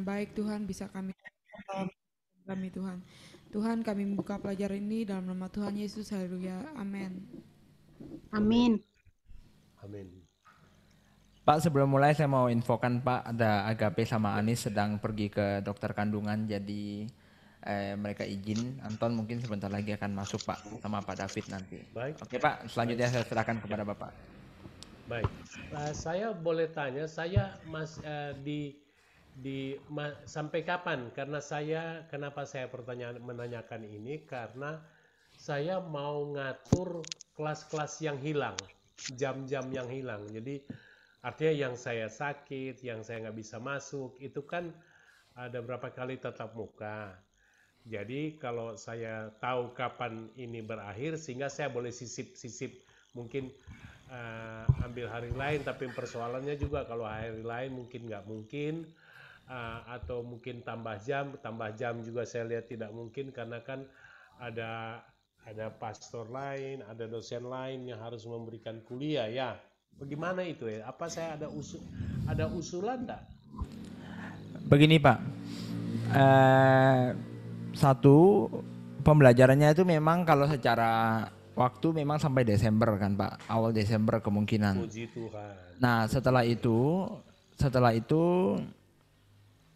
baik Tuhan bisa kami dalam kami Tuhan. Tuhan kami membuka pelajaran ini dalam nama Tuhan Yesus. Haleluya. Amin. Amin. Amin. Amin. Pak, sebelum mulai saya mau infokan Pak, ada Agape sama Anis sedang pergi ke dokter kandungan, jadi mereka izin. Anton mungkin sebentar lagi akan masuk Pak, sama Pak David nanti. Baik. Oke Pak, selanjutnya saya serahkan kepada Bapak. Baik. Saya boleh tanya, saya sampai kapan? Karena kenapa saya menanyakan ini? Karena saya mau ngatur kelas-kelas yang hilang, jam-jam yang hilang. Jadi artinya yang saya sakit, yang saya nggak bisa masuk, itu kan ada berapa kali tatap muka. Jadi kalau saya tahu kapan ini berakhir, sehingga saya boleh sisip-sisip mungkin ambil hari lain, tapi persoalannya juga kalau hari lain mungkin nggak mungkin, atau mungkin tambah jam juga saya lihat tidak mungkin karena kan ada pastor lain, ada dosen lain yang harus memberikan kuliah ya. Bagaimana itu ya? Apa saya ada usulan enggak? Begini Pak, satu pembelajarannya itu memang kalau secara waktu memang sampai Desember kan Pak, awal Desember kemungkinan. Puji Tuhan. Nah setelah itu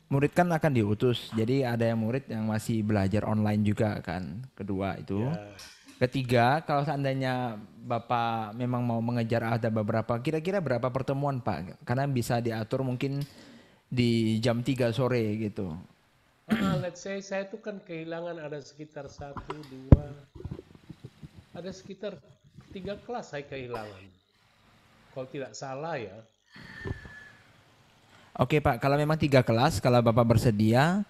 murid kan akan diutus, jadi ada yang murid yang masih belajar online juga kan, kedua itu. Ya. Ketiga, kalau seandainya Bapak memang mau mengejar ada beberapa, kira-kira berapa pertemuan Pak? Karena bisa diatur mungkin di jam 3 sore gitu. Let's say saya itu kan kehilangan ada sekitar 1, 2, ada sekitar 3 kelas saya kehilangan. Kalau tidak salah ya. Oke Pak, kalau memang 3 kelas, kalau Bapak bersedia,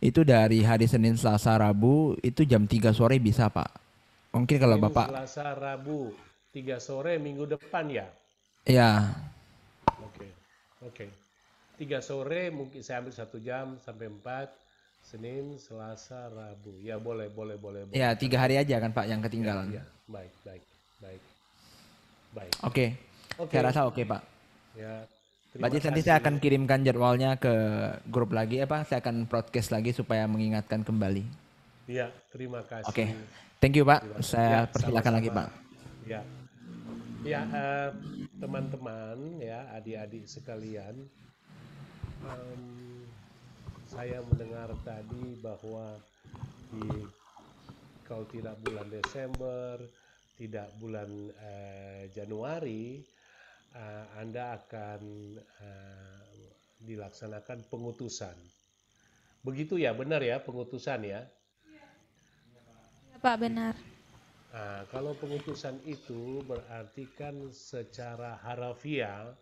itu dari hari Senin, Selasa, Rabu, itu jam 3 sore bisa Pak. Mungkin kalau Senin, Bapak... Selasa, Rabu, 3 sore minggu depan ya? Ya. Oke. 3 sore mungkin saya ambil 1 jam sampai 4, Senin, Selasa, Rabu. Ya boleh. Ya 3 hari aja kan Pak yang ketinggalan. Ya. Baik. Oke. Saya rasa oke Pak. Ya. Berarti nanti saya akan kirimkan jadwalnya ke grup lagi saya akan broadcast lagi supaya mengingatkan kembali. Iya, terima kasih. Oke. Thank you Pak. Saya persilakan lagi Pak. Ya. Teman-teman ya, adik-adik sekalian, saya mendengar tadi bahwa kalau tidak bulan Desember, tidak bulan Januari, Anda akan dilaksanakan pengutusan. Begitu ya, benar ya pengutusan ya? Ya, Pak, benar. Nah, kalau pengutusan itu berarti kan secara harafiah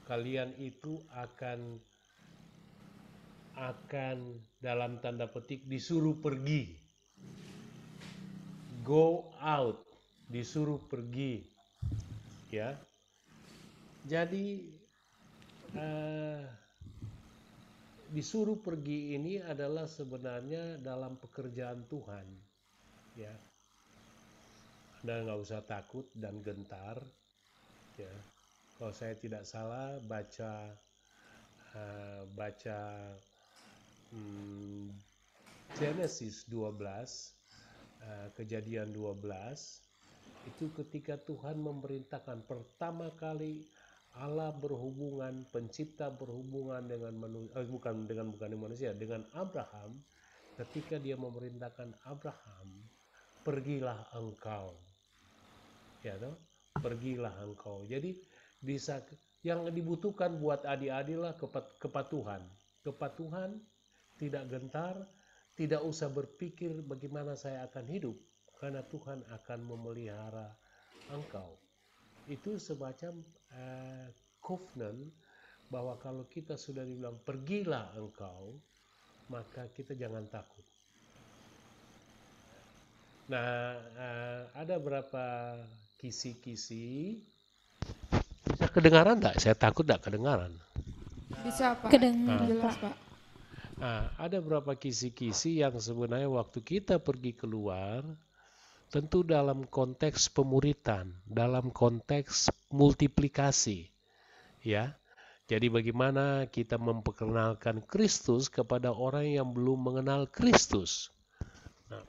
kalian itu akan dalam tanda petik disuruh pergi, go out, disuruh pergi, ya. Jadi disuruh pergi ini adalah sebenarnya dalam pekerjaan Tuhan, ya. Anda nggak usah takut dan gentar, ya. Kalau saya tidak salah baca Genesis 12, Kejadian 12, itu ketika Tuhan memerintahkan pertama kali Allah berhubungan, pencipta berhubungan dengan manusia, dengan Abraham, ketika dia memerintahkan Abraham, pergilah engkau. Ya toh? Pergilah engkau. Jadi bisa yang dibutuhkan buat adik-adik lah kepatuhan. Kepatuhan, tidak gentar, tidak usah berpikir bagaimana saya akan hidup, karena Tuhan akan memelihara engkau. Itu semacam covenant bahwa kalau kita sudah dibilang pergilah engkau, maka kita jangan takut. Nah, ada berapa kisi-kisi. Bisa kedengaran enggak? Saya takut enggak kedengaran. Bisa Pak. Kedengaran Jelas Pak. Pak. Nah, ada berapa kisi-kisi yang sebenarnya waktu kita pergi keluar, tentu dalam konteks pemuritan, dalam konteks multiplikasi, ya. Jadi bagaimana kita memperkenalkan Kristus kepada orang yang belum mengenal Kristus. Nah,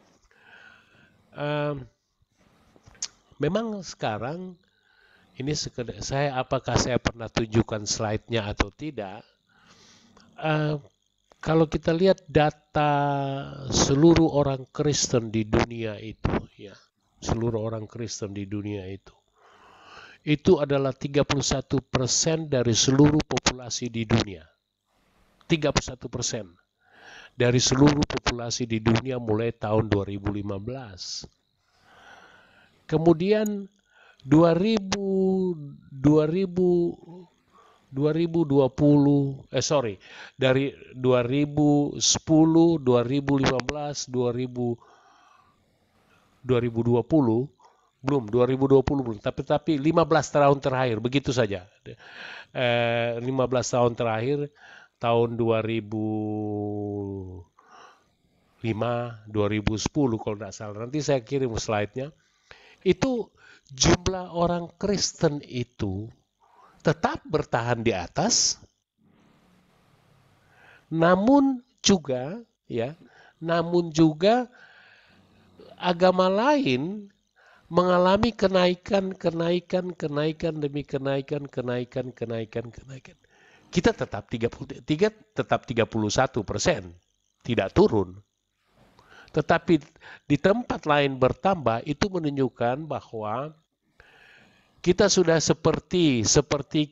memang sekarang ini apakah saya pernah tunjukkan slide-nya atau tidak? Kalau kita lihat data seluruh orang Kristen di dunia itu, ya, seluruh orang Kristen di dunia itu adalah 31% dari seluruh populasi di dunia. 31% dari seluruh populasi di dunia mulai tahun 2015. Kemudian 2020 dari 2010, 2015, 2020 belum, tapi 15 tahun terakhir, begitu saja. 15 tahun terakhir, tahun 2005, 2010 kalau tidak salah. Nanti saya kirim slide-nya. Itu jumlah orang Kristen itu tetap bertahan di atas, namun juga agama lain mengalami kenaikan demi kenaikan. Kita tetap 31%, tidak turun. Tetapi di tempat lain bertambah, itu menunjukkan bahwa kita sudah seperti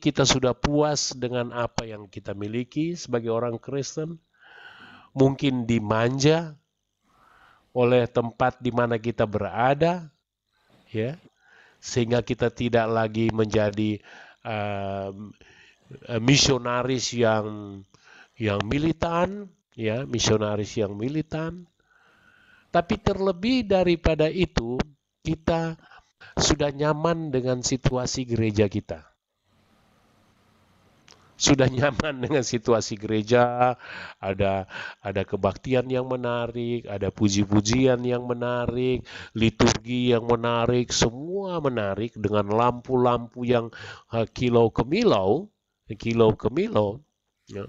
kita sudah puas dengan apa yang kita miliki sebagai orang Kristen. Mungkin dimanja oleh tempat di mana kita berada, ya, sehingga kita tidak lagi menjadi misionaris yang militan, ya, misionaris yang militan. Tapi terlebih daripada itu, kita sudah nyaman dengan situasi gereja kita. Sudah nyaman dengan situasi gereja, ada kebaktian yang menarik, ada puji-pujian yang menarik, liturgi yang menarik, semua menarik dengan lampu-lampu yang kilau kemilau, ya.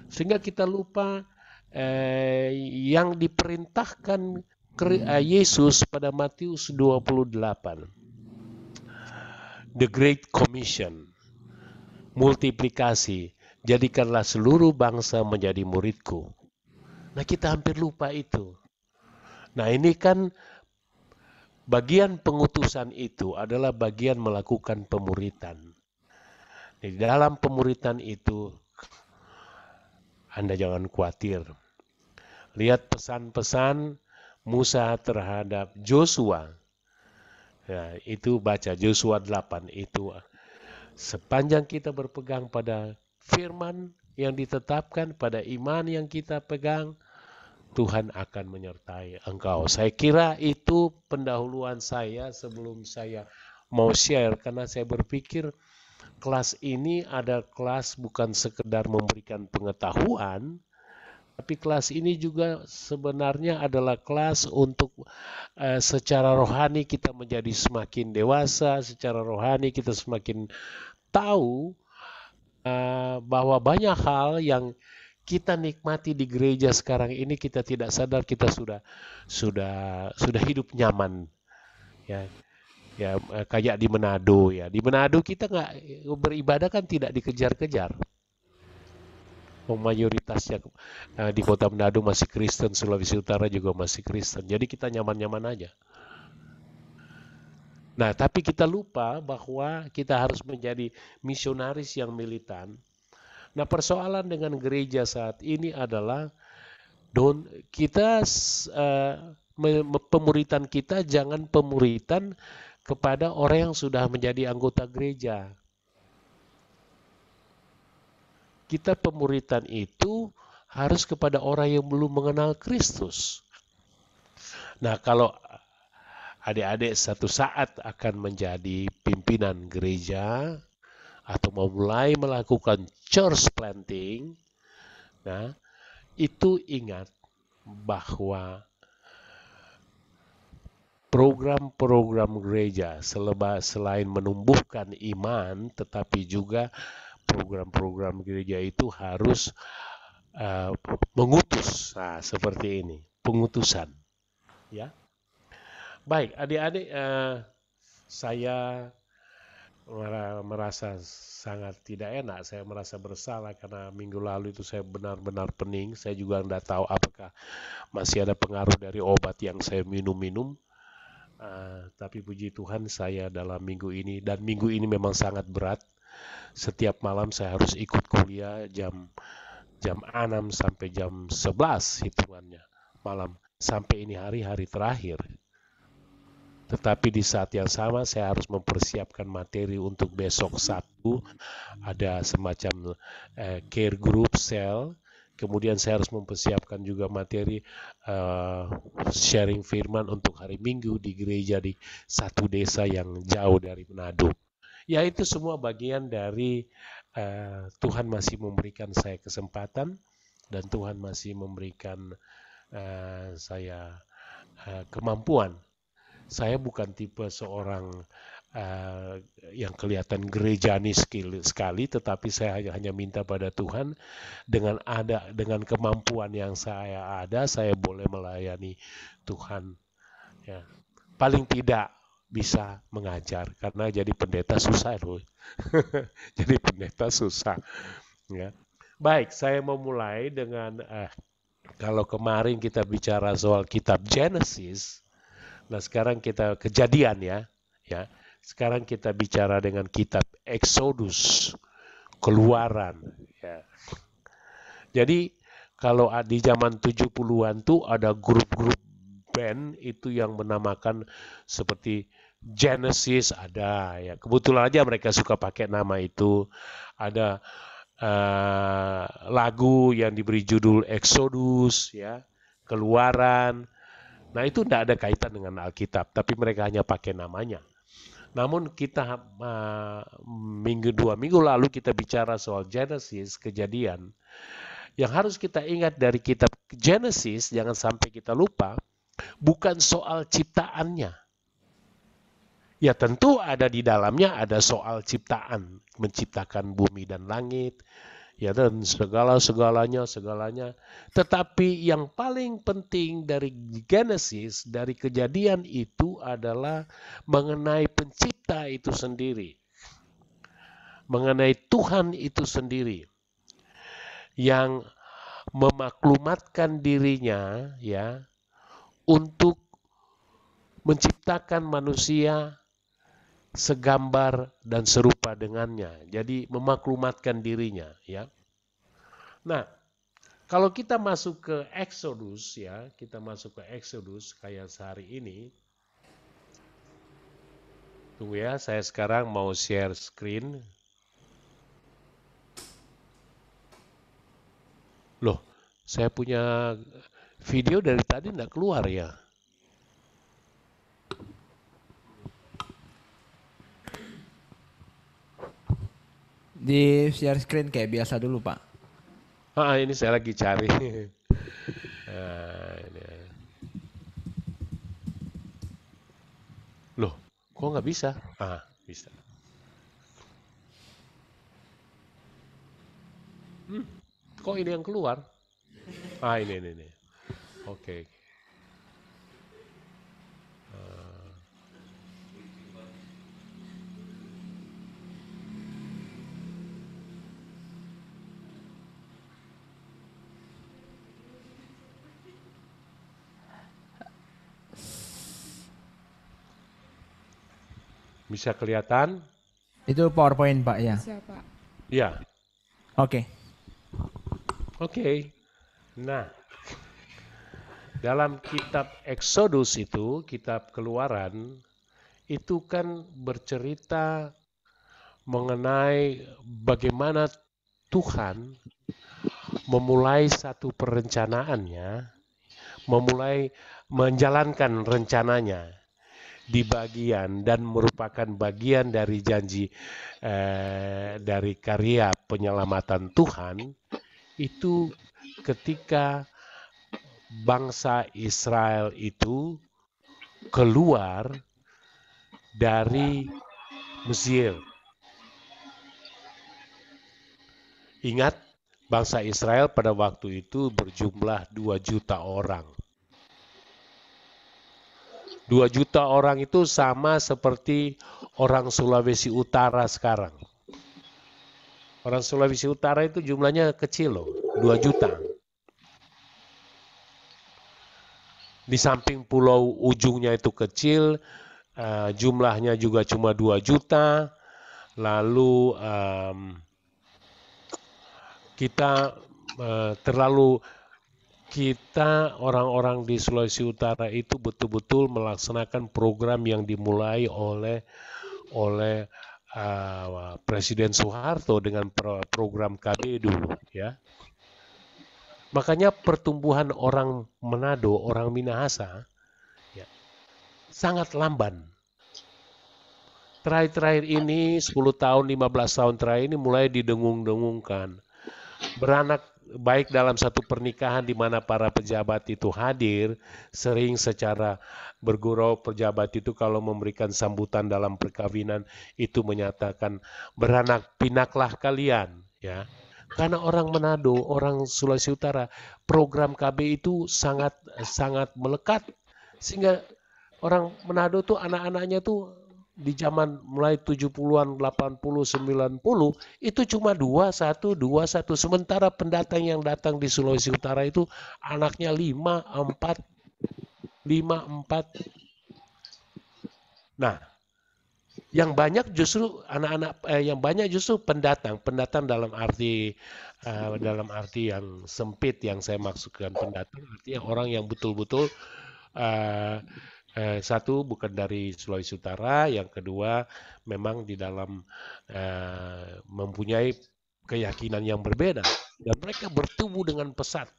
Sehingga kita lupa yang diperintahkan Yesus pada Matius 28. The Great Commission. Multiplikasi, jadikanlah seluruh bangsa menjadi muridku. Nah, kita hampir lupa itu. Nah, ini kan bagian pengutusan itu adalah bagian melakukan pemuritan. Di dalam pemuritan itu, Anda jangan khawatir. Lihat pesan-pesan Musa terhadap Joshua. Nah, itu baca Joshua 8 itu. Sepanjang kita berpegang pada firman yang ditetapkan, pada iman yang kita pegang, Tuhan akan menyertai engkau. Saya kira itu pendahuluan saya sebelum saya mau share, karena saya berpikir kelas ini ada kelas bukan sekedar memberikan pengetahuan, tapi kelas ini juga sebenarnya adalah kelas untuk secara rohani kita menjadi semakin dewasa, secara rohani kita semakin tahu bahwa banyak hal yang kita nikmati di gereja sekarang ini kita tidak sadar kita sudah hidup nyaman, ya. Ya, kayak di Manado, ya. Di Manado kita nggak beribadah kan tidak dikejar-kejar. Mayoritasnya di kota Manado masih Kristen, Sulawesi Utara juga masih Kristen. Jadi kita nyaman-nyaman aja. Nah, tapi kita lupa bahwa kita harus menjadi misionaris yang militan. Nah, persoalan dengan gereja saat ini adalah pemuritan kita jangan pemuritan kepada orang yang sudah menjadi anggota gereja. Kita pemuritan itu harus kepada orang yang belum mengenal Kristus. Nah, kalau adik-adik satu saat akan menjadi pimpinan gereja atau mau mulai melakukan church planting, nah, itu ingat bahwa program-program gereja selain menumbuhkan iman, tetapi juga program-program gereja itu harus mengutus. Nah, seperti ini, pengutusan. Ya, baik, adik-adik, saya merasa sangat tidak enak. Saya merasa bersalah karena minggu lalu itu saya benar-benar pening. Saya juga tidak tahu apakah masih ada pengaruh dari obat yang saya minum-minum. Tapi puji Tuhan saya dalam minggu ini, dan minggu ini memang sangat berat. Setiap malam saya harus ikut kuliah jam 6 sampai jam 11 hitungannya malam, sampai ini hari terakhir. Tetapi di saat yang sama saya harus mempersiapkan materi untuk besok Sabtu. Ada semacam care group cell. Kemudian saya harus mempersiapkan juga materi sharing firman untuk hari Minggu di gereja di satu desa yang jauh dari Manado. Ya, itu semua bagian dari Tuhan masih memberikan saya kesempatan, dan Tuhan masih memberikan saya kemampuan. Saya bukan tipe seorang yang kelihatan gerejani sekali, tetapi saya hanya minta pada Tuhan dengan kemampuan yang saya ada, saya boleh melayani Tuhan. Ya. Paling tidak bisa mengajar, karena jadi pendeta susah loh. Jadi pendeta susah. Ya. Baik, saya mau mulai dengan kalau kemarin kita bicara soal kitab Genesis, nah sekarang kita Kejadian ya. Sekarang kita bicara dengan kitab Exodus, Keluaran. Ya. Jadi kalau di zaman 70-an tuh ada grup-grup band itu yang menamakan seperti Genesis, ada ya. Kebetulan aja mereka suka pakai nama itu. Ada lagu yang diberi judul Exodus ya, Keluaran. Nah, itu tidak ada kaitan dengan Alkitab, tapi mereka hanya pakai namanya. Namun kita dua minggu lalu kita bicara soal Genesis, Kejadian. Yang harus kita ingat dari kitab Genesis, jangan sampai kita lupa, bukan soal ciptaannya. Ya tentu ada di dalamnya, ada soal ciptaan, menciptakan bumi dan langit, ya, dan segalanya. Tetapi yang paling penting dari Genesis, dari Kejadian itu adalah mengenai pencipta itu sendiri, mengenai Tuhan itu sendiri, yang memaklumatkan dirinya ya untuk menciptakan manusia segambar dan serupa dengannya. Jadi memaklumatkan dirinya ya. Nah, kalau kita masuk ke Exodus ya, kayak sehari ini. Tunggu ya, saya sekarang mau share screen. Loh, saya punya video dari tadi enggak keluar ya. Di share screen kayak biasa dulu, Pak. Ini saya lagi cari. Ini. Loh, kok nggak bisa? Bisa. Kok ini yang keluar? Ini. Oke. Bisa kelihatan? Itu PowerPoint, Pak, ya? Bisa, Pak. Ya. Oke. Nah, dalam kitab Exodus itu, kitab Keluaran, itu kan bercerita mengenai bagaimana Tuhan memulai satu perencanaannya, memulai menjalankan rencananya di bagian dan merupakan bagian dari janji dari karya penyelamatan Tuhan itu ketika bangsa Israel itu keluar dari Mesir. Ingat, bangsa Israel pada waktu itu berjumlah 2 juta orang. 2 juta orang itu sama seperti orang Sulawesi Utara sekarang. Orang Sulawesi Utara itu jumlahnya kecil loh, 2 juta. Di samping pulau ujungnya itu kecil, jumlahnya juga cuma 2 juta. Lalu kita orang-orang di Sulawesi Utara itu betul-betul melaksanakan program yang dimulai oleh Presiden Soeharto dengan program KB dulu, ya. Makanya pertumbuhan orang Manado, orang Minahasa, ya, sangat lamban. Terakhir-terakhir ini 10 tahun, 15 tahun terakhir ini mulai didengung-dengungkan. Beranak baik dalam satu pernikahan di mana para pejabat itu hadir, sering secara bergurau pejabat itu kalau memberikan sambutan dalam perkawinan itu menyatakan beranak pinaklah kalian, ya. Karena orang Manado, orang Sulawesi Utara, program KB itu sangat melekat sehingga orang Manado tuh anak-anaknya tuh di zaman mulai 70-an, 80, 90 itu cuma 21. Sementara pendatang yang datang di Sulawesi Utara itu anaknya 5, 4. Nah, yang banyak justru pendatang dalam arti yang sempit yang saya maksudkan pendatang artinya orang yang betul-betul satu bukan dari Sulawesi Utara, yang kedua memang di dalam mempunyai keyakinan yang berbeda dan mereka bertumbuh dengan pesat.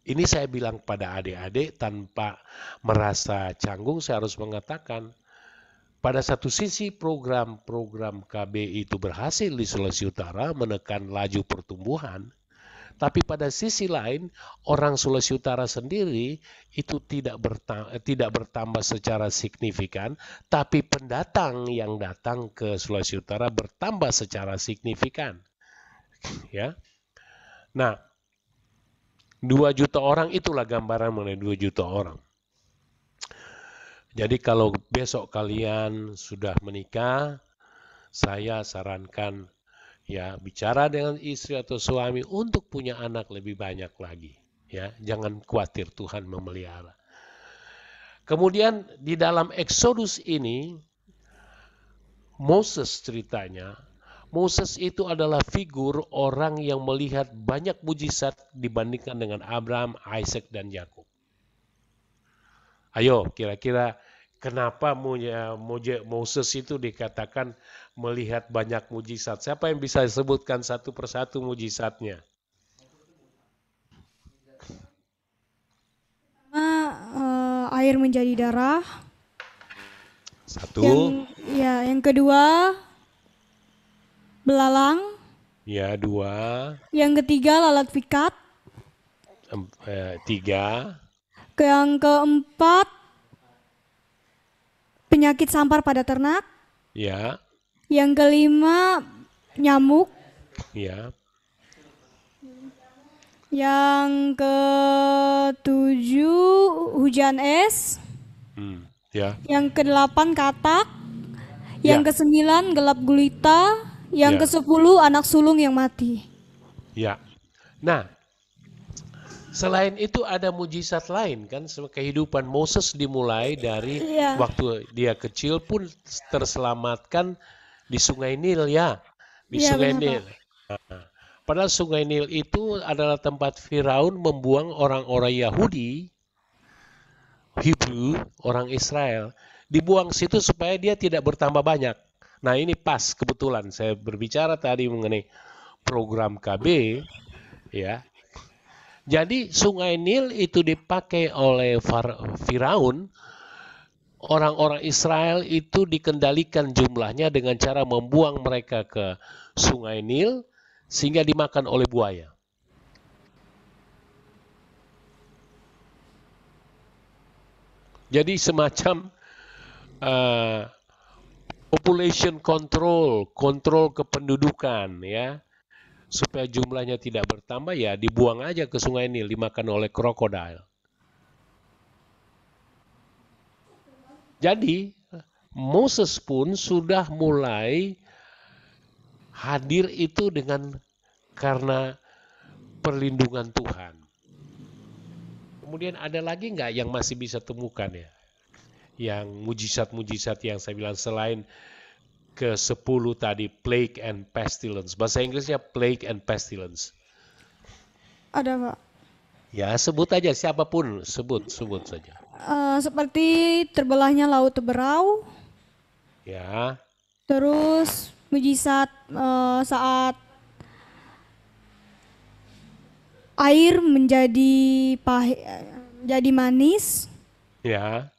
Ini saya bilang pada adik-adik tanpa merasa canggung, saya harus mengatakan pada satu sisi program KB itu berhasil di Sulawesi Utara menekan laju pertumbuhan. Tapi pada sisi lain, orang Sulawesi Utara sendiri itu tidak bertambah secara signifikan, tapi pendatang yang datang ke Sulawesi Utara bertambah secara signifikan. Ya. Nah, 2 juta orang itulah gambaran mengenai 2 juta orang. Jadi kalau besok kalian sudah menikah, saya sarankan ya bicara dengan istri atau suami untuk punya anak lebih banyak lagi, ya. Jangan khawatir, Tuhan memelihara. Kemudian di dalam Exodus ini Moses ceritanya, Moses itu adalah figur orang yang melihat banyak mujizat dibandingkan dengan Abraham, Isaac dan Yakub. Ayo, kira-kira kenapa Moses itu dikatakan melihat banyak mujizat? Siapa yang bisa sebutkan satu persatu mujizatnya? Air menjadi darah. Satu. Yang kedua belalang. Ya, 2. Yang ketiga lalat pikat. 3. Yang keempat penyakit sampar pada ternak. Ya. Yang kelima nyamuk. Ya. Yang ketujuh hujan es. Ya. Yang kedelapan katak. Yang kesembilan gelap gulita. Yang ke-10 anak sulung yang mati. Ya. Nah, selain itu ada mujizat lain kan, kehidupan Moses dimulai dari waktu dia kecil pun terselamatkan di Sungai Nil, ya. Di Sungai Nil. Nah, padahal Sungai Nil itu adalah tempat Firaun membuang orang-orang Yahudi, Hebrew, orang Israel, dibuang situ supaya dia tidak bertambah banyak. Nah, ini pas kebetulan saya berbicara tadi mengenai program KB, ya. Jadi Sungai Nil itu dipakai oleh Firaun, orang-orang Israel itu dikendalikan jumlahnya dengan cara membuang mereka ke Sungai Nil sehingga dimakan oleh buaya. Jadi semacam population control kependudukan, ya. supaya jumlahnya tidak bertambah, ya dibuang aja ke sungai Nil, dimakan oleh krokodil. Jadi Moses pun sudah mulai hadir itu karena perlindungan Tuhan. Kemudian ada lagi nggak yang masih bisa temukan ya? Yang mujizat-mujizat yang saya bilang selain ke-10 tadi, plague and pestilence. Bahasa Inggrisnya plague and pestilence. Ada, Pak. Ya, sebut aja siapapun, sebut saja. Seperti terbelahnya laut Teberau, Ya, terus mujizat saat air jadi manis, ya,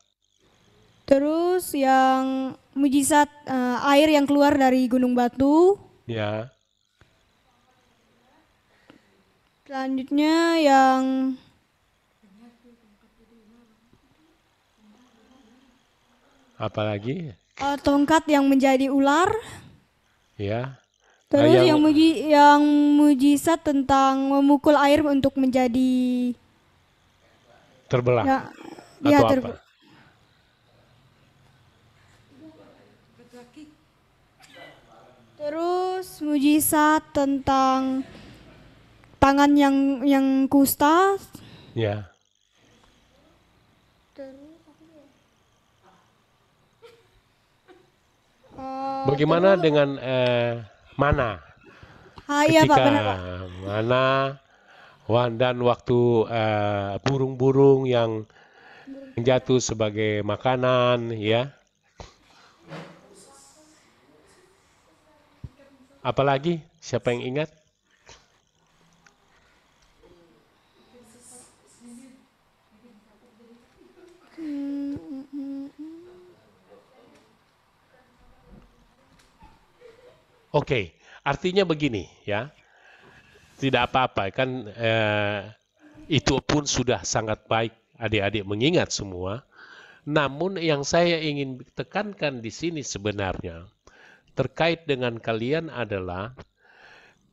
terus yang mujizat air yang keluar dari gunung batu, ya. selanjutnya yang Apalagi? tongkat yang menjadi ular, Ya. terus yang yang mujizat tentang memukul air untuk menjadi terbelah ya, atau apa? Terus mujizat tentang tangan yang kusta. Ya. Bagaimana dengan mana? Iya Pak, Ketika benar Pak. mana dan waktu burung-burung yang jatuh sebagai makanan, ya. Apalagi? Siapa yang ingat? Oke, artinya begini ya, tidak apa-apa kan, itu pun sudah sangat baik adik-adik mengingat semua. Namun yang saya ingin tekankan di sini sebenarnya terkait dengan kalian adalah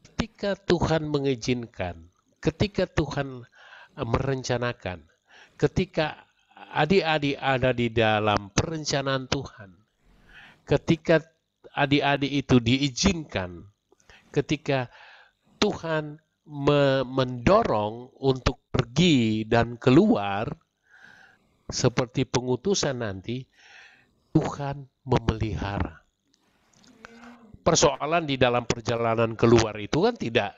ketika Tuhan mengizinkan, ketika Tuhan merencanakan, ketika adik-adik ada di dalam perencanaan Tuhan, ketika adik-adik itu diizinkan, ketika Tuhan mendorong untuk pergi dan keluar seperti pengutusan nanti, Tuhan memelihara. Persoalan di dalam perjalanan keluar itu kan tidak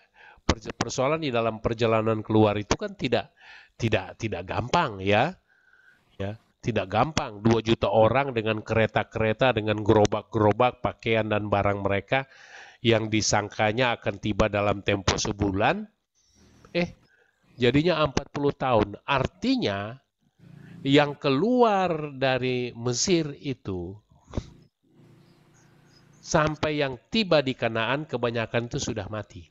gampang ya. Ya, tidak gampang. 2 juta orang dengan kereta-kereta, dengan gerobak-gerobak pakaian dan barang mereka yang disangkanya akan tiba dalam tempo sebulan, jadinya 40 tahun. Artinya yang keluar dari Mesir itu sampai yang tiba di Kanaan kebanyakan itu sudah mati.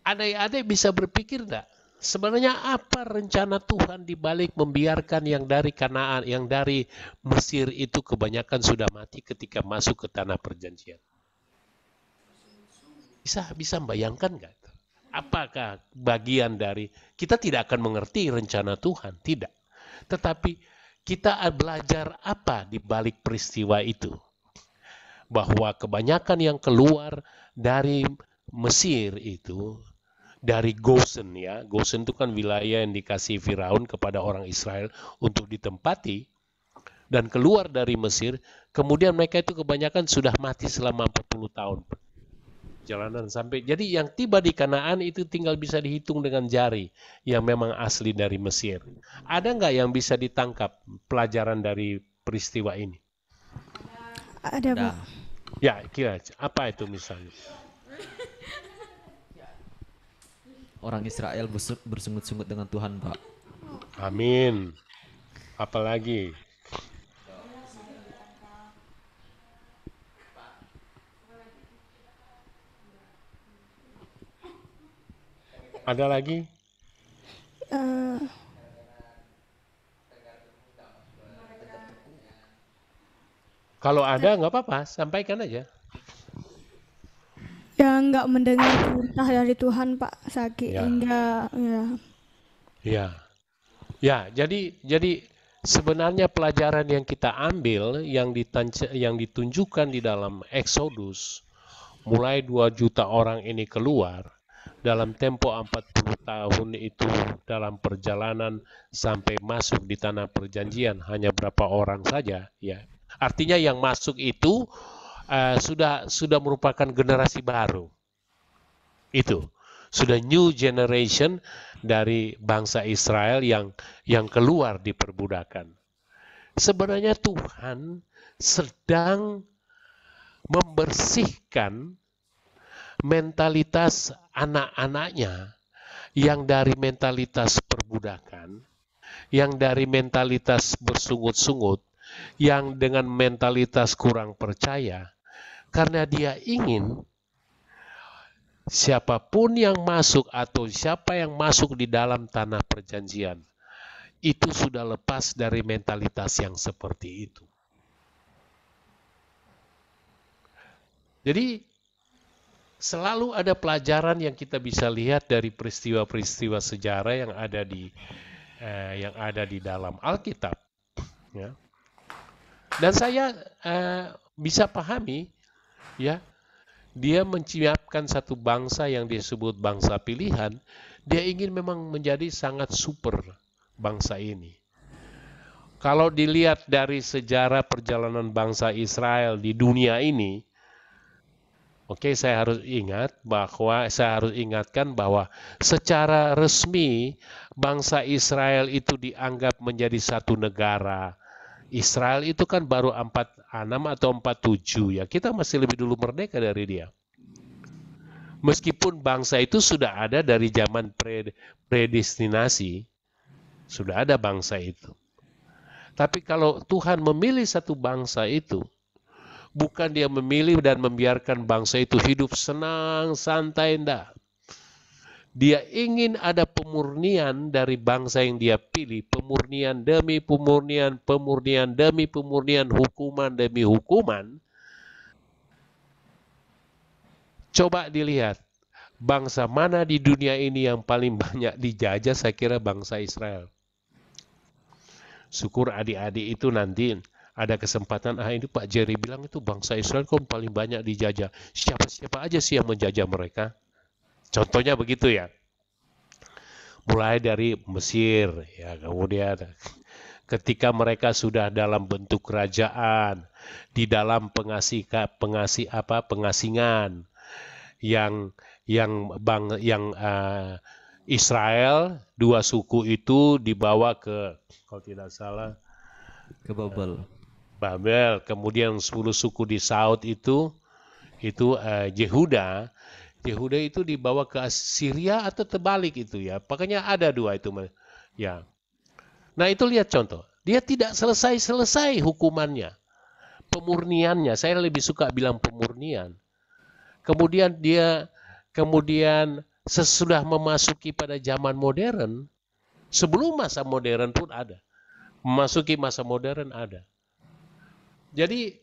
Adik-adik bisa berpikir enggak? Sebenarnya apa rencana Tuhan di balik membiarkan yang dari Kanaan, yang dari Mesir itu kebanyakan sudah mati ketika masuk ke tanah perjanjian? Bisa bayangkan enggak? Apakah bagian dari, kita tidak akan mengerti rencana Tuhan, tidak. Tetapi kita belajar apa di balik peristiwa itu? Bahwa kebanyakan yang keluar dari Mesir itu, dari Gosen ya, Gosen itu kan wilayah yang dikasih Firaun kepada orang Israel untuk ditempati, dan keluar dari Mesir, kemudian mereka itu kebanyakan sudah mati selama 40 tahun jalanan sampai, jadi yang tiba di Kanaan itu tinggal bisa dihitung dengan jari yang memang asli dari Mesir. Ada nggak yang bisa ditangkap pelajaran dari peristiwa ini? Ada Pak. Ya, kira apa itu misalnya? Orang Israel bersungut-sungut dengan Tuhan, Pak. Amin. Apalagi? Ada lagi? Kalau ada nggak apa-apa, sampaikan aja. Yang nggak mendengar perintah dari Tuhan, Pak, sakit Ya. hingga ya. Ya, ya. Jadi sebenarnya pelajaran yang kita ambil yang ditunjukkan di dalam Exodus, mulai 2 juta orang ini keluar dalam tempo 40 tahun itu dalam perjalanan sampai masuk di tanah perjanjian hanya berapa orang saja, ya. Artinya yang masuk itu sudah merupakan generasi baru. Itu sudah new generation dari bangsa Israel yang keluar di perbudakan. Sebenarnya Tuhan sedang membersihkan mentalitas anak-anaknya yang dari mentalitas perbudakan, yang dari mentalitas bersungut-sungut, yang dengan mentalitas kurang percaya, karena dia ingin siapapun yang masuk atau siapa yang masuk di dalam tanah perjanjian itu sudah lepas dari mentalitas yang seperti itu. Jadi selalu ada pelajaran yang kita bisa lihat dari peristiwa-peristiwa sejarah yang ada di dalam Alkitab, ya. Dan saya bisa pahami, ya, dia menyiapkan satu bangsa yang disebut bangsa pilihan. Dia ingin memang menjadi sangat super bangsa ini. Kalau dilihat dari sejarah perjalanan bangsa Israel di dunia ini, saya harus ingatkan bahwa secara resmi bangsa Israel itu dianggap menjadi satu negara. Israel itu kan baru 46 atau 47, ya. Kita masih lebih dulu merdeka dari dia. Meskipun bangsa itu sudah ada dari zaman predestinasi, sudah ada bangsa itu. Tapi kalau Tuhan memilih satu bangsa itu, bukan dia memilih dan membiarkan bangsa itu hidup senang, santai, enggak. Dia ingin ada pemurnian dari bangsa yang dia pilih, pemurnian demi pemurnian, pemurnian demi pemurnian, hukuman demi hukuman. Coba dilihat, bangsa mana di dunia ini yang paling banyak dijajah? Saya kira bangsa Israel. Syukur adik-adik itu nanti ada kesempatan, ini Pak Jerry bilang itu bangsa Israel kan paling banyak dijajah. Siapa-siapa aja sih yang menjajah mereka? Contohnya begitu, ya. Mulai dari Mesir, ya, kemudian ketika mereka sudah dalam bentuk kerajaan, di dalam pengasingan yang Israel, 2 suku itu dibawa ke, kalau tidak salah, Ke Babel. Kemudian 10 suku di Saud itu Yehuda. Yehuda itu dibawa ke Syria atau terbalik itu, ya. Makanya ada 2 itu, ya. Nah, itu lihat contoh. Dia tidak selesai hukumannya. Pemurniannya, saya lebih suka bilang pemurnian. Kemudian sesudah memasuki pada zaman modern, sebelum masa modern pun ada. Memasuki masa modern ada. Jadi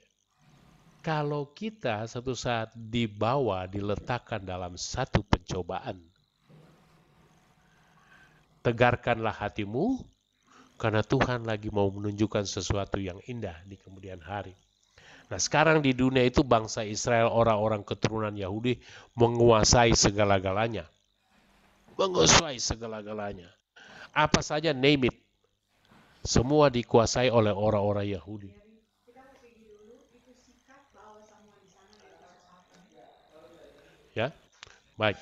kalau kita satu saat diletakkan dalam satu pencobaan, tegarkanlah hatimu, karena Tuhan lagi mau menunjukkan sesuatu yang indah di kemudian hari. Nah, sekarang di dunia itu bangsa Israel, orang-orang keturunan Yahudi menguasai segala-galanya. Menguasai segala-galanya. Apa saja, name it. Semua dikuasai oleh orang-orang Yahudi. Ya, baik.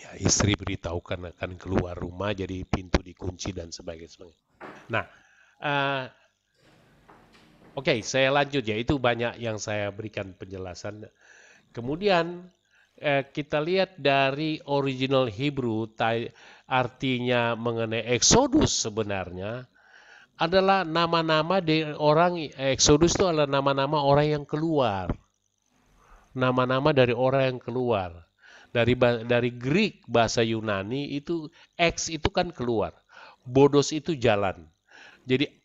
Ya, istri beritahukan akan keluar rumah, jadi pintu dikunci dan sebagainya. Nah, oke, saya lanjut, ya. Itu banyak yang saya berikan penjelasan. Kemudian kita lihat dari original Hebrew, artinya mengenai Exodus sebenarnya adalah nama-nama dari orang. Exodus itu adalah nama-nama orang yang keluar. Nama-nama dari orang yang keluar. Dari Greek, bahasa Yunani itu ex itu kan keluar. Bodos itu jalan. Jadi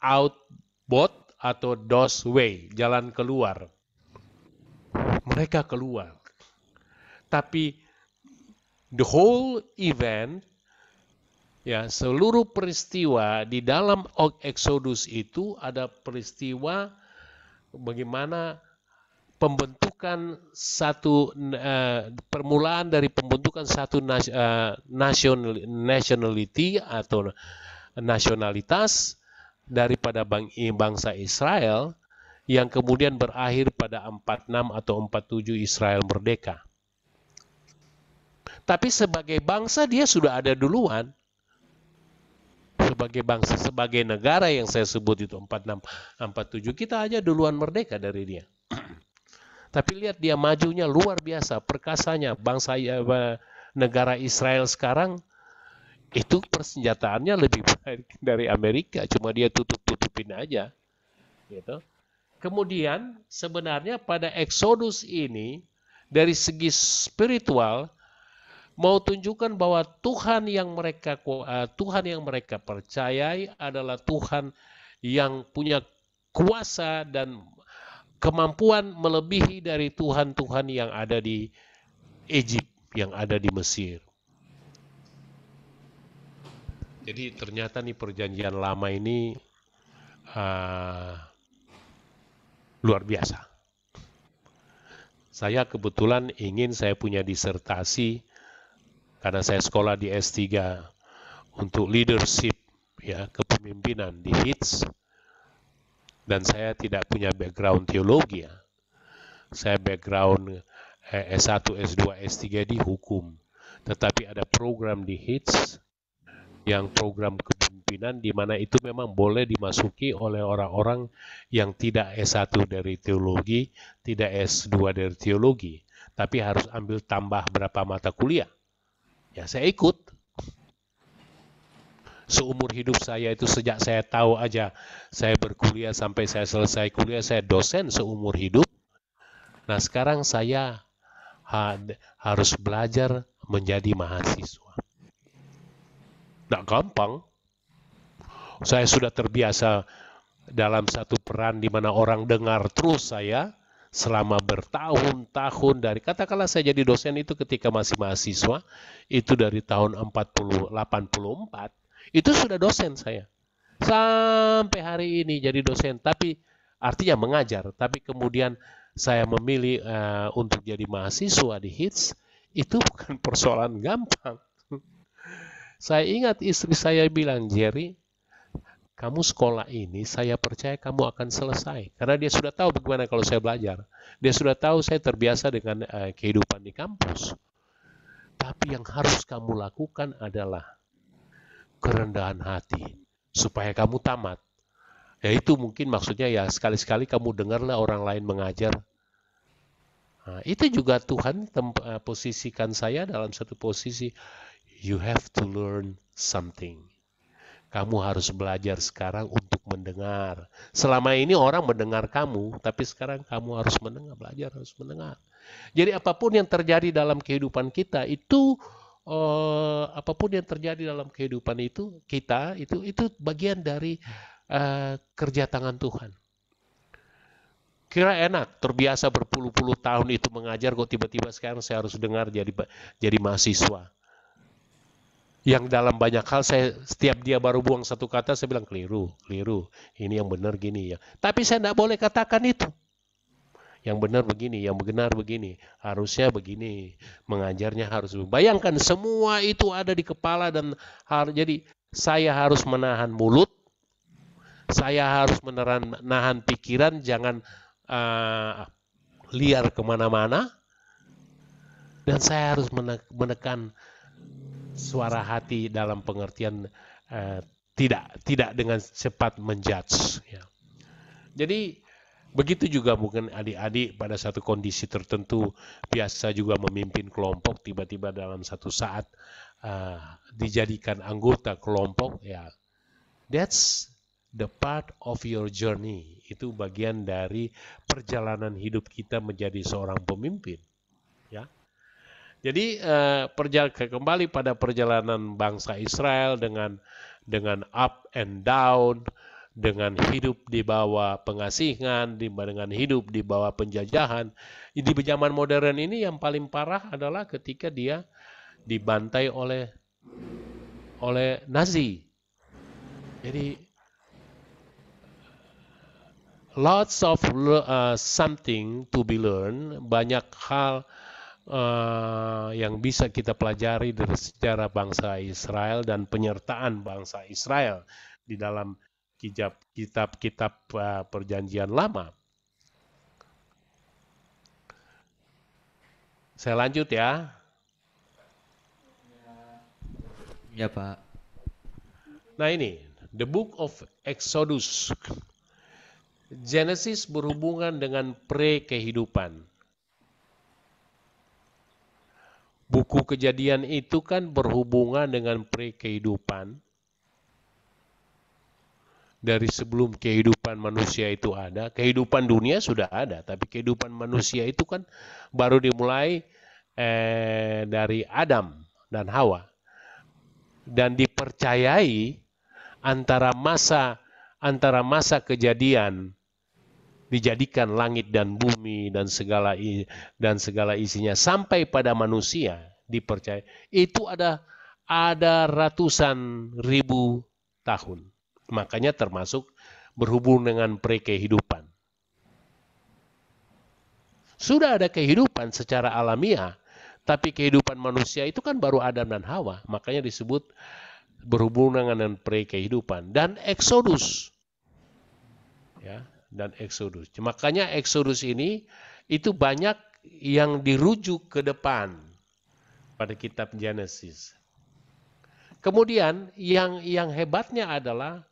atau Dos Way, jalan keluar. Mereka keluar. Tapi the whole event, ya, seluruh peristiwa di dalam Exodus itu ada peristiwa bagaimana pembentukan satu permulaan dari pembentukan satu nationality atau nasionalitas daripada bangsa Israel yang kemudian berakhir pada 46 atau 47 Israel merdeka. Tapi sebagai bangsa dia sudah ada duluan. Sebagai bangsa, sebagai negara yang saya sebut itu 46, 47, kita aja duluan merdeka dari dia. Tapi lihat dia majunya luar biasa, perkasanya. Bangsa negara Israel sekarang itu persenjataannya lebih baik dari Amerika, cuma dia tutup-tutupin aja. Gitu. Kemudian sebenarnya pada Exodus ini dari segi spiritual mau tunjukkan bahwa Tuhan yang mereka percayai adalah Tuhan yang punya kuasa dan kemampuan melebihi dari Tuhan-Tuhan yang ada di Egypt, yang ada di Mesir. Jadi ternyata nih perjanjian lama ini luar biasa. Saya kebetulan saya punya disertasi karena saya sekolah di S3 untuk leadership, ya, kepemimpinan di HITS, dan saya tidak punya background teologi, ya. Saya background S1, S2, S3 di hukum, tetapi ada program di HITS yang program kepemimpinan di mana itu memang boleh dimasuki oleh orang-orang yang tidak S1 dari teologi, tidak S2 dari teologi, tapi harus ambil tambah berapa mata kuliah. Ya, saya ikut. Seumur hidup saya itu sejak saya tahu aja, saya berkuliah sampai saya selesai kuliah, saya dosen seumur hidup. Nah, sekarang saya harus belajar menjadi mahasiswa. Nggak gampang. Saya sudah terbiasa dalam satu peran di mana orang dengar terus saya selama bertahun-tahun, dari katakanlah saya jadi dosen itu ketika masih mahasiswa, itu dari tahun 84, itu sudah dosen saya. Sampai hari ini jadi dosen, tapi artinya mengajar, tapi kemudian saya memilih untuk jadi mahasiswa di HITS, itu bukan persoalan gampang. Saya ingat istri saya bilang, Jerry, kamu sekolah ini, saya percaya kamu akan selesai. Karena dia sudah tahu bagaimana kalau saya belajar. Dia sudah tahu saya terbiasa dengan kehidupan di kampus. Tapi yang harus kamu lakukan adalah kerendahan hati, supaya kamu tamat. Ya itu mungkin maksudnya ya sekali-sekali kamu dengarlah orang lain mengajar. Nah, itu juga Tuhan posisikan saya dalam satu posisi, you have to learn something. Kamu harus belajar sekarang untuk mendengar. Selama ini orang mendengar kamu, tapi sekarang kamu harus mendengar, belajar harus mendengar. Jadi apapun yang terjadi dalam kehidupan kita itu, apapun yang terjadi dalam kehidupan itu kita itu bagian dari kerja tangan Tuhan. Kira enak, terbiasa berpuluh-puluh tahun itu mengajar, kok tiba-tiba sekarang saya harus dengar jadi mahasiswa. Yang dalam banyak hal setiap dia baru buang satu kata, saya bilang keliru. Ini yang benar gini ya. Tapi saya tidak boleh katakan itu. Yang benar begini, yang benar begini. Harusnya begini. Mengajarnya harus. Bayangkan semua itu ada di kepala dan jadi saya harus menahan mulut. Saya harus menahan pikiran, jangan liar kemana-mana. Dan saya harus menekan suara hati dalam pengertian tidak dengan cepat menjudge. Ya. Jadi begitu juga mungkin adik-adik pada satu kondisi tertentu biasa juga memimpin kelompok, tiba-tiba dalam satu saat dijadikan anggota kelompok. Ya, that's the part of your journey. Itu bagian dari perjalanan hidup kita menjadi seorang pemimpin. Ya. Jadi kembali pada perjalanan bangsa Israel dengan up and down, dengan hidup di bawah pengasihan, dengan hidup di bawah penjajahan. Di zaman modern ini yang paling parah adalah ketika dia dibantai oleh Nazi. Jadi lots of something to be learned, banyak hal yang bisa kita pelajari dari sejarah bangsa Israel dan penyertaan bangsa Israel di dalam kitab-kitab perjanjian lama. Saya lanjut ya. Ya Pak. Nah ini, the book of Exodus. Genesis berhubungan dengan pre-kehidupan. Buku Kejadian itu kan berhubungan dengan pre-kehidupan. Dari sebelum kehidupan manusia itu ada, kehidupan dunia sudah ada, tapi kehidupan manusia itu kan baru dimulai dari Adam dan Hawa. Dan dipercayai antara masa kejadian dijadikan langit dan bumi dan segala isinya sampai pada manusia dipercaya itu ada ratusan ribu tahun. Makanya termasuk berhubung dengan pre-kehidupan. Sudah ada kehidupan secara alamiah, tapi kehidupan manusia itu kan baru Adam dan Hawa. Makanya disebut berhubungan dengan pre-kehidupan. Dan Exodus. Ya. Dan Exodus. Makanya Exodus ini itu banyak yang dirujuk ke depan pada kitab Genesis. Kemudian yang hebatnya adalah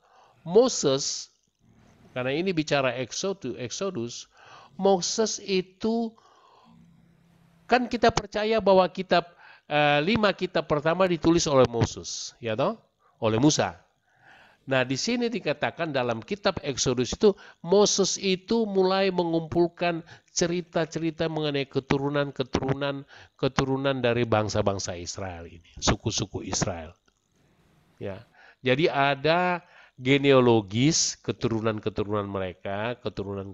Moses, karena ini bicara Exodus, Moses itu kan kita percaya bahwa kitab 5 kitab pertama ditulis oleh Moses, ya toh? Oleh Musa. Nah, di sini dikatakan dalam kitab Exodus itu Moses itu mulai mengumpulkan cerita-cerita mengenai keturunan dari bangsa-bangsa Israel ini, suku-suku Israel. Ya. Jadi ada genealogis keturunan-keturunan mereka, keturunan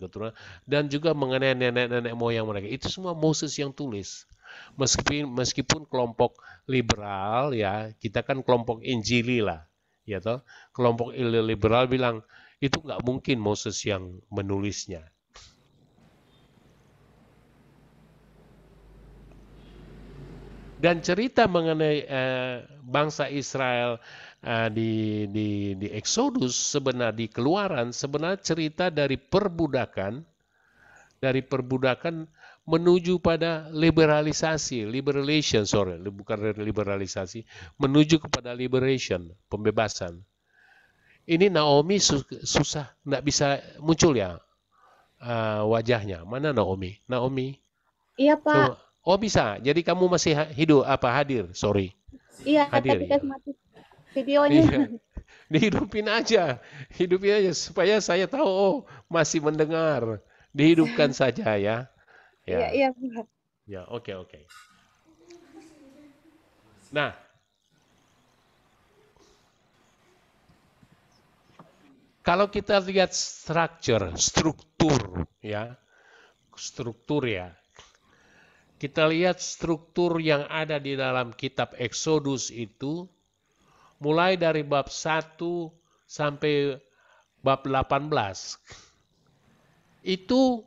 dan juga mengenai nenek-nenek moyang mereka. Itu semua Moses yang tulis. Meskipun kelompok liberal ya, kita kan kelompok Injili lah. Ya toh, kelompok liberal bilang itu nggak mungkin Moses yang menulisnya. Dan cerita mengenai bangsa Israel di Exodus sebenarnya di Keluaran sebenarnya cerita dari perbudakan menuju pada menuju kepada liberation, pembebasan. Ini Naomi susah, nggak bisa muncul ya wajahnya. Mana Naomi? Naomi? Iya Pak. Oh bisa, jadi kamu masih hadir, sorry. Iya, hadir, tapi ya. mati videonya. Iya. Dihidupin aja supaya saya tahu oh masih mendengar. Dihidupkan saja ya. Ya. Iya. Ya, oke. Nah, kalau kita lihat struktur ya. Kita lihat struktur yang ada di dalam kitab Exodus itu mulai dari bab 1 sampai bab 18. Itu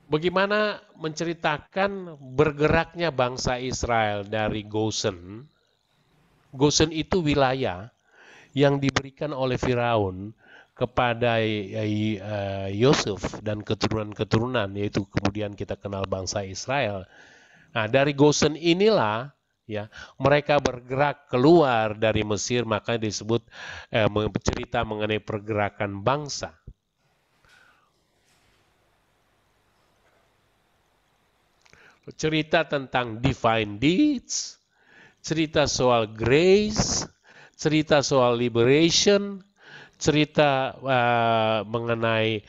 bagaimana menceritakan bergeraknya bangsa Israel dari Gosen. Gosen itu wilayah yang diberikan oleh Firaun kepada Yosef dan keturunan-keturunan, yaitu kemudian kita kenal bangsa Israel. Nah, dari Gosen inilah ya mereka bergerak keluar dari Mesir, makanya disebut cerita mengenai pergerakan bangsa. Cerita tentang divine deeds, cerita soal grace, cerita soal liberation, cerita mengenai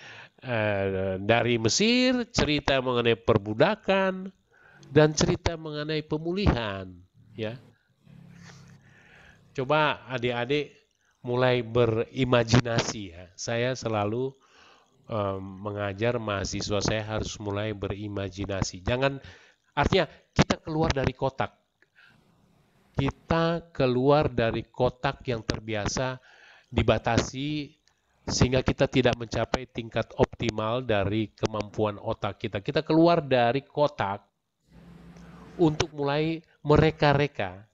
dari Mesir, cerita mengenai perbudakan, dan cerita mengenai pemulihan. Ya, coba adik-adik mulai berimajinasi ya. Saya selalu mengajar mahasiswa saya harus mulai berimajinasi. Jangan, artinya kita keluar dari kotak. Kita keluar dari kotak yang terbiasa dibatasi sehingga kita tidak mencapai tingkat optimal dari kemampuan otak kita. Kita keluar dari kotak untuk mulai mereka-reka,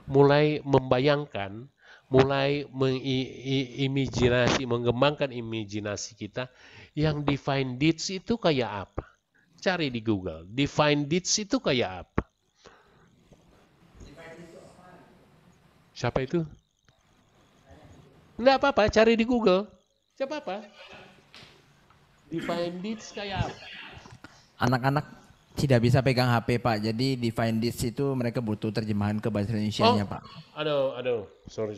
mulai membayangkan, mulai mengimajinasi, mengembangkan imajinasi kita. Yang divine deeds itu kayak apa? Cari di Google, divine deeds itu kayak apa? Siapa itu? Enggak apa-apa, cari di Google. Siapa apa? Divine deeds kayak apa? Anak-anak tidak bisa pegang HP Pak, jadi divine deeds itu mereka butuh terjemahan ke bahasa Indonesianya Pak. Aduh, sorry.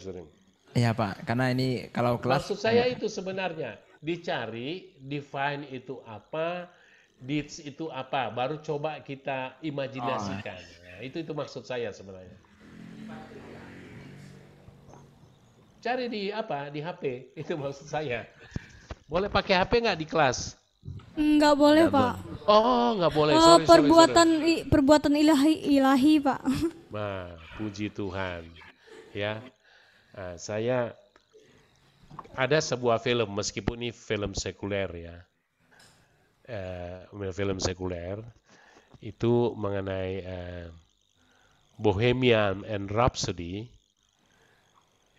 Iya Pak, karena ini kalau kelas. Maksud saya itu sebenarnya dicari divine itu apa, deeds itu apa, baru coba kita imajinasikan. Nah, itu maksud saya sebenarnya. Cari di HP, itu maksud saya. Boleh pakai HP nggak di kelas? Nggak boleh, Pak. Oh, nggak boleh. Sorry. Perbuatan ilahi, Pak. Nah, puji Tuhan. Ya, nah, saya ada sebuah film, meskipun ini film sekuler ya, film sekuler itu mengenai Bohemian and Rhapsody.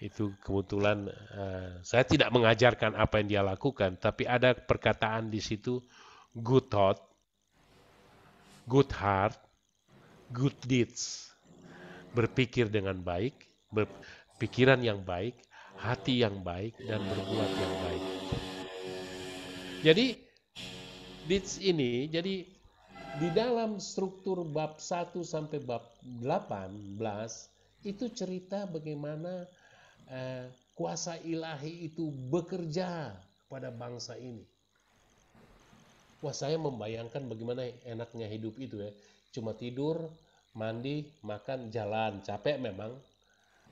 Itu kebetulan saya tidak mengajarkan apa yang dia lakukan, tapi ada perkataan di situ, good thought, good heart, good deeds. Berpikir dengan baik, berpikiran yang baik, hati yang baik, dan berbuat yang baik. Jadi deeds ini, jadi di dalam struktur bab 1 sampai bab 18 itu cerita bagaimana kuasa ilahi itu bekerja pada bangsa ini. Wah, saya membayangkan bagaimana enaknya hidup itu ya. Cuma tidur, mandi, makan, jalan. Capek memang.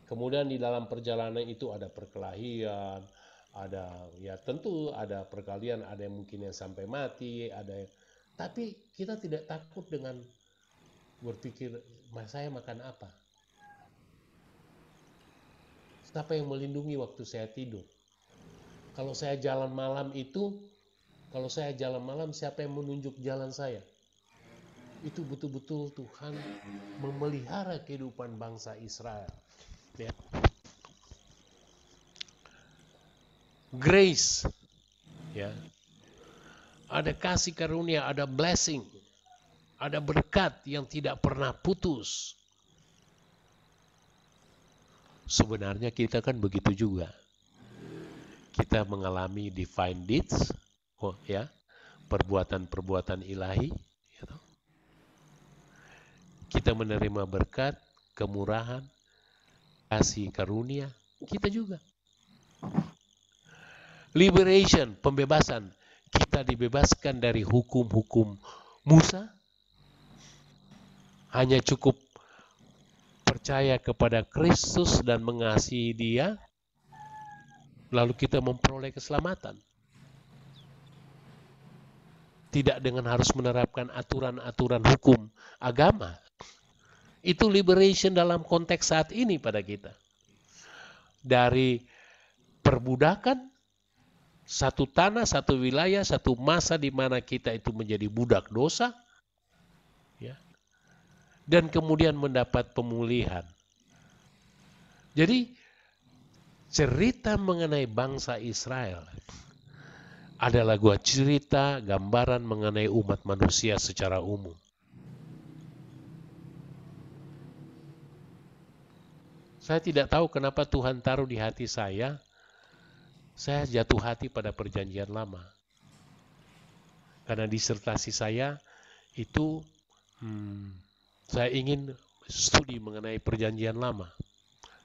Kemudian di dalam perjalanan itu ada perkelahian, ada ya tentu ada perkelahian, ada yang mungkin yang sampai mati, tapi kita tidak takut dengan berpikir, saya makan apa? Siapa yang melindungi waktu saya tidur? Kalau saya jalan malam, siapa yang menunjuk jalan saya? Itu betul-betul Tuhan memelihara kehidupan bangsa Israel. Ya. Grace, ya, ada kasih karunia, ada blessing, ada berkat yang tidak pernah putus. Sebenarnya kita kan begitu juga. Kita mengalami divine deeds, ya, perbuatan-perbuatan ilahi. Gitu. Kita menerima berkat, kemurahan, kasih karunia, kita juga. Liberation, pembebasan. Kita dibebaskan dari hukum-hukum Musa. Hanya cukup percaya kepada Kristus dan mengasihi Dia, lalu kita memperoleh keselamatan. Tidak dengan harus menerapkan aturan-aturan hukum agama. Itu liberation dalam konteks saat ini pada kita. Dari perbudakan, satu tanah, satu wilayah, satu masa di mana kita itu menjadi budak dosa, ya, dan kemudian mendapat pemulihan. Jadi cerita mengenai bangsa Israel adalah cerita gambaran mengenai umat manusia secara umum. Saya tidak tahu kenapa Tuhan taruh di hati saya jatuh hati pada perjanjian lama. Karena disertasi saya itu saya ingin studi mengenai perjanjian lama.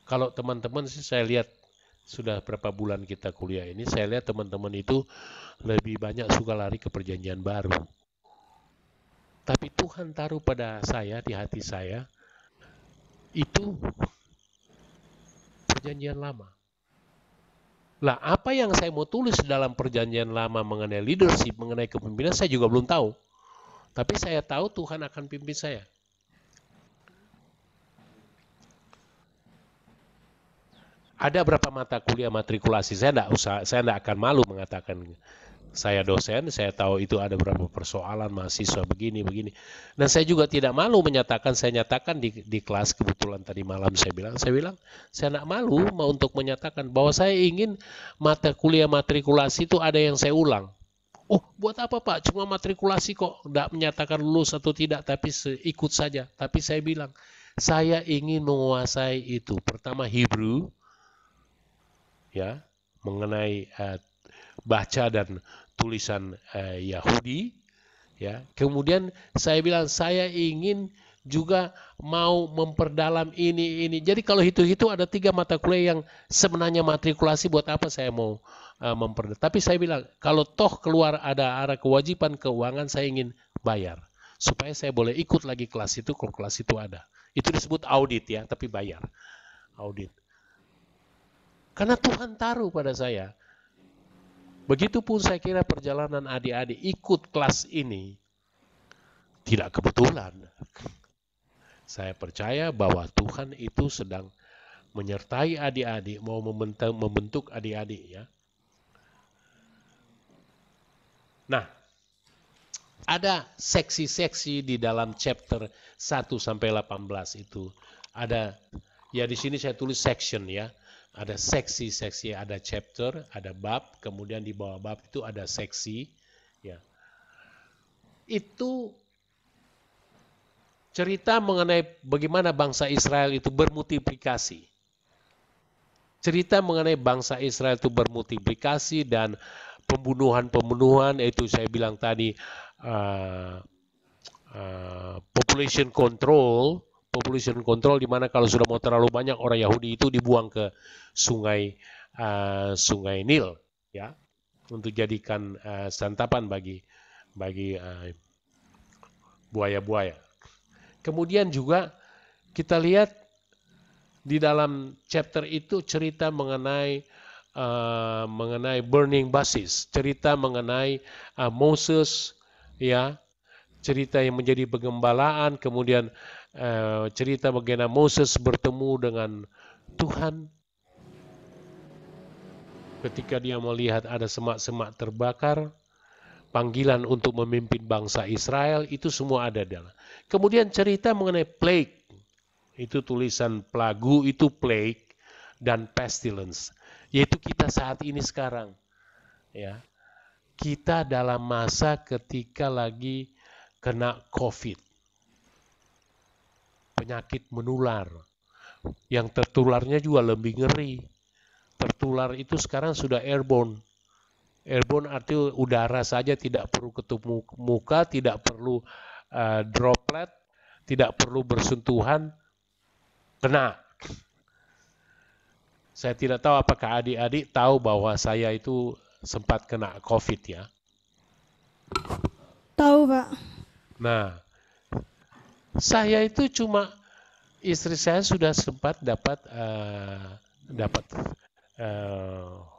Kalau teman-teman sih saya lihat sudah berapa bulan kita kuliah ini, saya lihat teman-teman itu lebih banyak suka lari ke perjanjian baru. Tapi Tuhan taruh pada saya, di hati saya, itu perjanjian lama. Lah, apa yang saya mau tulis dalam perjanjian lama mengenai leadership, mengenai kepemimpinan, saya juga belum tahu. Tapi saya tahu Tuhan akan pimpin saya. Ada berapa mata kuliah matrikulasi? Saya tidak akan malu mengatakan saya dosen, saya tahu itu ada berapa persoalan mahasiswa begini. Dan saya juga tidak malu menyatakan, saya nyatakan di kelas kebetulan tadi malam saya bilang saya tidak malu untuk menyatakan bahwa saya ingin mata kuliah matrikulasi itu ada yang saya ulang. Oh, buat apa Pak? Cuma matrikulasi kok, tidak menyatakan lulus atau tidak, tapi ikut saja. Tapi saya bilang, saya ingin menguasai itu. Pertama Hebrew, ya, mengenai baca dan tulisan Yahudi, ya. Kemudian saya bilang saya ingin juga mau memperdalam ini. Jadi kalau hitung-hitung ada 3 mata kuliah yang sebenarnya matrikulasi, buat apa saya mau memperdalam. Tapi saya bilang kalau toh keluar ada arah kewajiban keuangan, saya ingin bayar supaya saya boleh ikut lagi kelas itu kalau kelas itu ada. Itu disebut audit ya, tapi bayar. Audit. Karena Tuhan taruh pada saya. Begitupun saya kira perjalanan adik-adik ikut kelas ini tidak kebetulan. Saya percaya bahwa Tuhan itu sedang menyertai adik-adik, mau membentuk adik-adik ya. Nah, ada seksi-seksi di dalam chapter 1 sampai 18 itu. Ada, ya di sini saya tulis section ya. Ada seksi-seksi, ada chapter, ada bab, kemudian di bawah bab itu ada seksi. Ya. Itu cerita mengenai bagaimana bangsa Israel itu bermultiplikasi. Cerita mengenai bangsa Israel itu bermultiplikasi dan pembunuhan-pembunuhan, yaitu saya bilang tadi population control di mana kalau sudah mau terlalu banyak orang Yahudi itu dibuang ke sungai Nil ya, untuk jadikan santapan bagi buaya-buaya. Kemudian juga kita lihat di dalam chapter itu cerita mengenai burning buses, cerita mengenai Moses ya, cerita yang menjadi penggembalaan, kemudian cerita bagaimana Moses bertemu dengan Tuhan ketika dia melihat ada semak-semak terbakar, panggilan untuk memimpin bangsa Israel, itu semua ada dalam. Kemudian cerita mengenai plague, itu tulisan plagu, itu plague dan pestilence, yaitu kita saat ini sekarang ya. Kita dalam masa ketika lagi kena COVID, penyakit menular, yang tertularnya juga lebih ngeri. Tertular itu sekarang sudah airborne. Airborne artinya udara saja, tidak perlu ketemu muka, tidak perlu droplet, tidak perlu bersentuhan, kena. Saya tidak tahu apakah adik-adik tahu bahwa saya itu sempat kena COVID ya. Tahu, Pak. Nah, saya itu cuma, istri saya sudah sempat dapat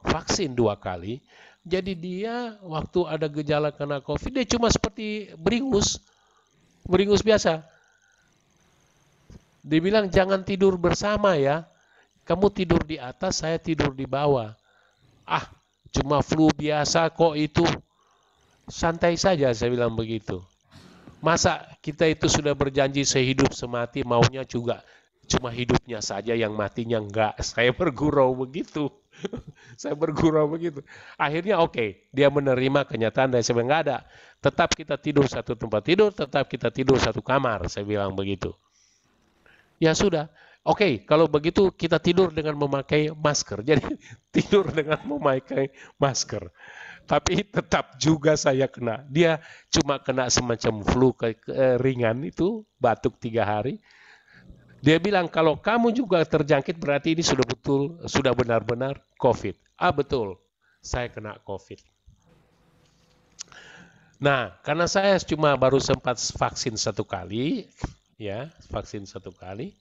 vaksin 2 kali. Jadi dia waktu ada gejala kena COVID, dia cuma seperti beringus biasa. Dibilang jangan tidur bersama ya, kamu tidur di atas, saya tidur di bawah. Cuma flu biasa kok itu, santai saja saya bilang begitu. Masa kita itu sudah berjanji sehidup semati, maunya juga cuma hidupnya saja, yang matinya enggak. Saya bergurau begitu. Akhirnya oke, dia menerima kenyataan dan saya bilang enggak ada. Tetap kita tidur satu tempat tidur, tetap kita tidur satu kamar, saya bilang begitu. Ya sudah, oke, kalau begitu kita tidur dengan memakai masker. Jadi tidur dengan memakai masker. Tapi tetap juga saya kena. Dia cuma kena semacam flu ringan itu, batuk 3 hari. Dia bilang kalau kamu juga terjangkit berarti ini sudah benar-benar COVID. Betul, saya kena COVID. Nah, karena saya cuma baru sempat vaksin 1 kali, ya, vaksin 1 kali.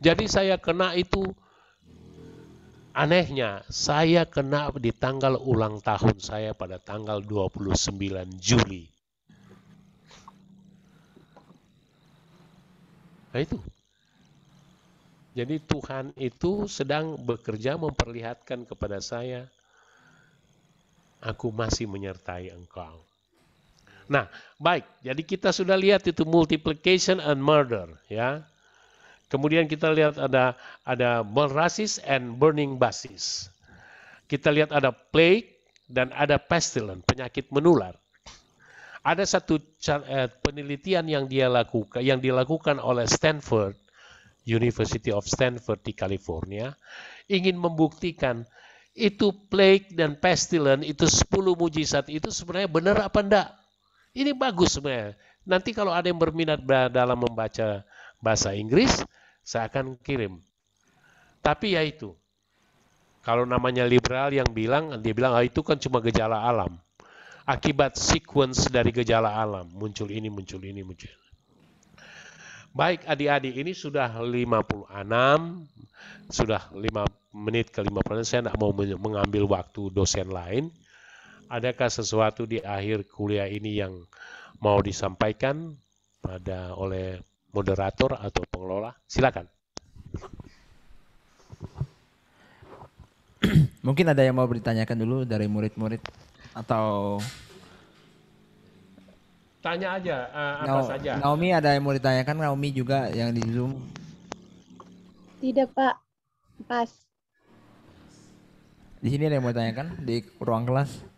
Jadi saya kena itu Anehnya, saya kena di tanggal ulang tahun saya pada tanggal 29 Juli. Nah itu. Jadi Tuhan itu sedang bekerja memperlihatkan kepada saya, aku masih menyertai engkau. Nah, baik. Jadi kita sudah lihat itu multiplication and murder, ya. Kemudian kita lihat ada rasis and burning basis. Kita lihat ada plague dan ada pestilence, penyakit menular. Ada satu penelitian yang dilakukan oleh Stanford, University of Stanford di California, ingin membuktikan itu plague dan pestilence itu 10 mujizat itu sebenarnya benar apa enggak. Ini bagus sebenarnya. Nanti kalau ada yang berminat dalam membaca bahasa Inggris, saya akan kirim. Tapi ya itu, kalau namanya liberal yang dia bilang itu kan cuma gejala alam. Akibat sequence dari gejala alam, muncul ini, muncul ini, muncul. Baik adik-adik, ini sudah 56, sudah 5 menit ke 50, saya tidak mau mengambil waktu dosen lain. Adakah sesuatu di akhir kuliah ini yang mau disampaikan oleh moderator atau pengelola? Silakan. Mungkin ada yang mau ditanyakan dulu dari murid-murid atau tanya aja apa saja. Naomi ada yang mau ditanyakan? Naomi juga yang di Zoom. Tidak, Pak. Pas. Di sini ada yang mau ditanyakan di ruang kelas?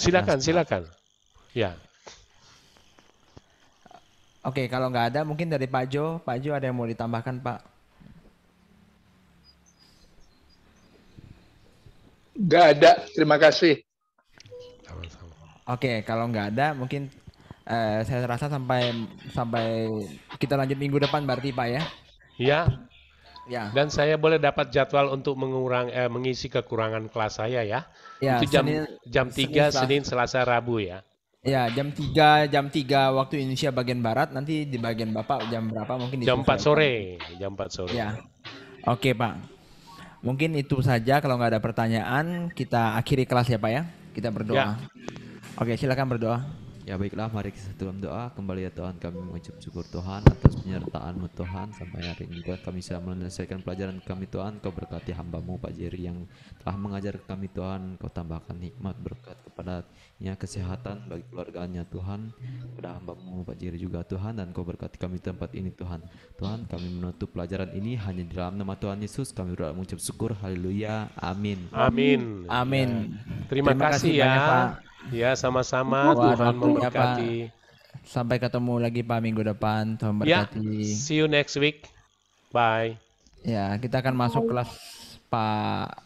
Silakan. Ya. Oke, kalau nggak ada mungkin dari Pak Jo ada yang mau ditambahkan, Pak? Nggak ada, terima kasih. Oke, kalau nggak ada mungkin saya rasa sampai kita lanjut minggu depan berarti Pak ya? Ya. Ya. Dan saya boleh dapat jadwal untuk mengisi kekurangan kelas saya ya. Ya, itu jam 3 Senin, Selasa, Rabu ya. Ya, jam 3 waktu Indonesia bagian barat, nanti di bagian Bapak jam berapa mungkin jam 4 sore. Ya. Oke, Pak. Mungkin itu saja, kalau nggak ada pertanyaan kita akhiri kelas ya Pak ya. Kita berdoa. Ya. Oke, silakan berdoa. Ya baiklah, mari kita dalam doa. Kembali ya Tuhan, kami mengucap syukur Tuhan atas penyertaan-Mu Tuhan. Sampai hari ini Tuhan kami sudah menyelesaikan pelajaran kami Tuhan. Kau berkati hamba-Mu Pak Jerry yang telah mengajar kami Tuhan. Kau tambahkan hikmat berkat kepadanya, kesehatan bagi keluarganya Tuhan. Kepada hamba-Mu Pak Jerry juga Tuhan. Dan Kau berkati kami tempat ini Tuhan. Tuhan, kami menutup pelajaran ini hanya di dalam nama Tuhan Yesus. Kami berdoa mengucap syukur. Haleluya. Amin. Amin. Amin. Terima kasih ya banyak, Pak. Ya, sama-sama. Tuhan memberkati. Sampai ketemu lagi Pak minggu depan. Tuhan berkati. Ya, see you next week. Bye. Ya, kita akan masuk kelas Pak